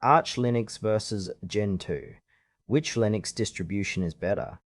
Arch Linux versus Gentoo. Which Linux distribution is better?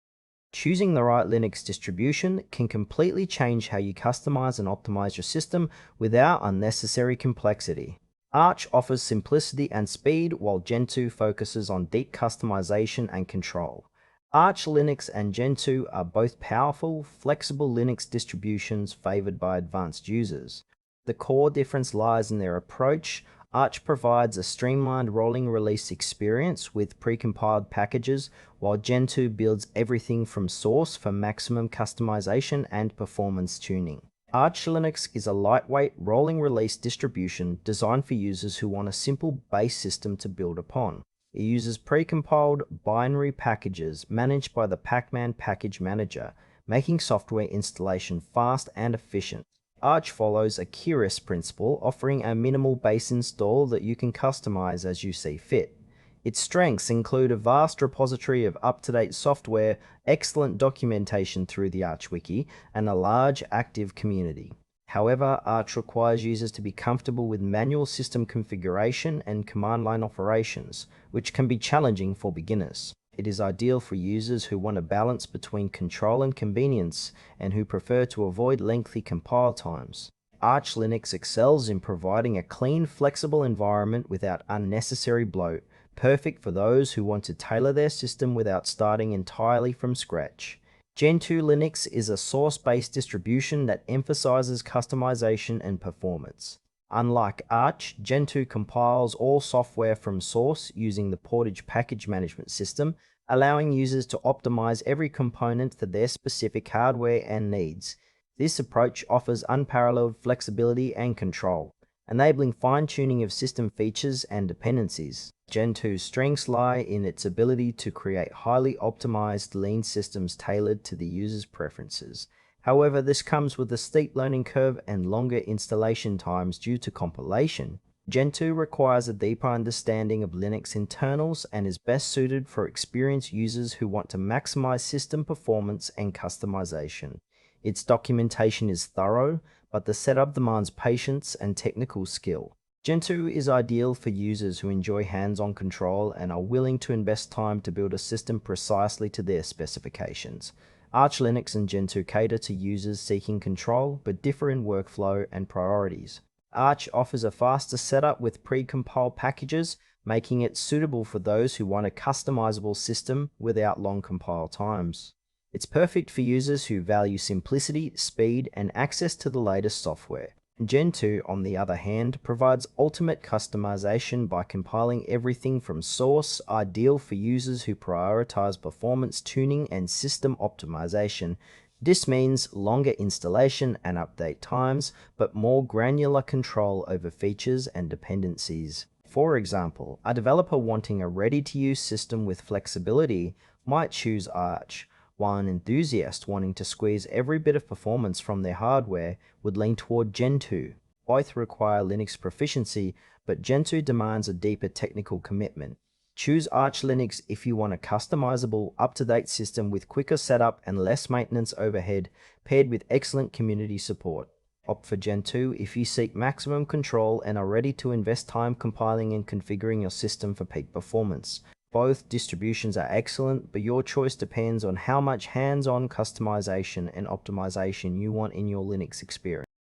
Choosing the right Linux distribution can completely change how you customize and optimize your system without unnecessary complexity. Arch offers simplicity and speed, while Gentoo focuses on deep customization and control. Arch Linux and Gentoo are both powerful, flexible Linux distributions favored by advanced users. The core difference lies in their approach. Arch provides a streamlined rolling release experience with precompiled packages, while Gentoo builds everything from source for maximum customization and performance tuning. Arch Linux is a lightweight rolling release distribution designed for users who want a simple base system to build upon. It uses precompiled binary packages managed by the Pacman package manager, making software installation fast and efficient. Arch follows a Keras principle, offering a minimal base install that you can customize as you see fit. Its strengths include a vast repository of up-to-date software, excellent documentation through the Arch Wiki, and a large active community. However, Arch requires users to be comfortable with manual system configuration and command line operations, which can be challenging for beginners. It is ideal for users who want a balance between control and convenience, and who prefer to avoid lengthy compile times. Arch Linux excels in providing a clean, flexible environment without unnecessary bloat, perfect for those who want to tailor their system without starting entirely from scratch. Gentoo Linux is a source-based distribution that emphasizes customization and performance. Unlike Arch, Gentoo compiles all software from source using the Portage package management system, allowing users to optimize every component for their specific hardware and needs. This approach offers unparalleled flexibility and control, enabling fine-tuning of system features and dependencies. Gentoo's strengths lie in its ability to create highly optimized lean systems tailored to the user's preferences. However, this comes with a steep learning curve and longer installation times due to compilation. Gentoo requires a deeper understanding of Linux internals and is best suited for experienced users who want to maximize system performance and customization. Its documentation is thorough, but the setup demands patience and technical skill. Gentoo is ideal for users who enjoy hands-on control and are willing to invest time to build a system precisely to their specifications. Arch Linux and Gentoo cater to users seeking control, but differ in workflow and priorities. Arch offers a faster setup with pre-compiled packages, making it suitable for those who want a customizable system without long compile times. It's perfect for users who value simplicity, speed, and access to the latest software. Gentoo, on the other hand, provides ultimate customization by compiling everything from source, ideal for users who prioritize performance tuning and system optimization. This means longer installation and update times, but more granular control over features and dependencies. For example, a developer wanting a ready-to-use system with flexibility might choose Arch, while an enthusiast wanting to squeeze every bit of performance from their hardware would lean toward Gentoo. Both require Linux proficiency, but Gentoo demands a deeper technical commitment. Choose Arch Linux if you want a customizable, up-to-date system with quicker setup and less maintenance overhead, paired with excellent community support. Opt for Gentoo if you seek maximum control and are ready to invest time compiling and configuring your system for peak performance. Both distributions are excellent, but your choice depends on how much hands-on customization and optimization you want in your Linux experience.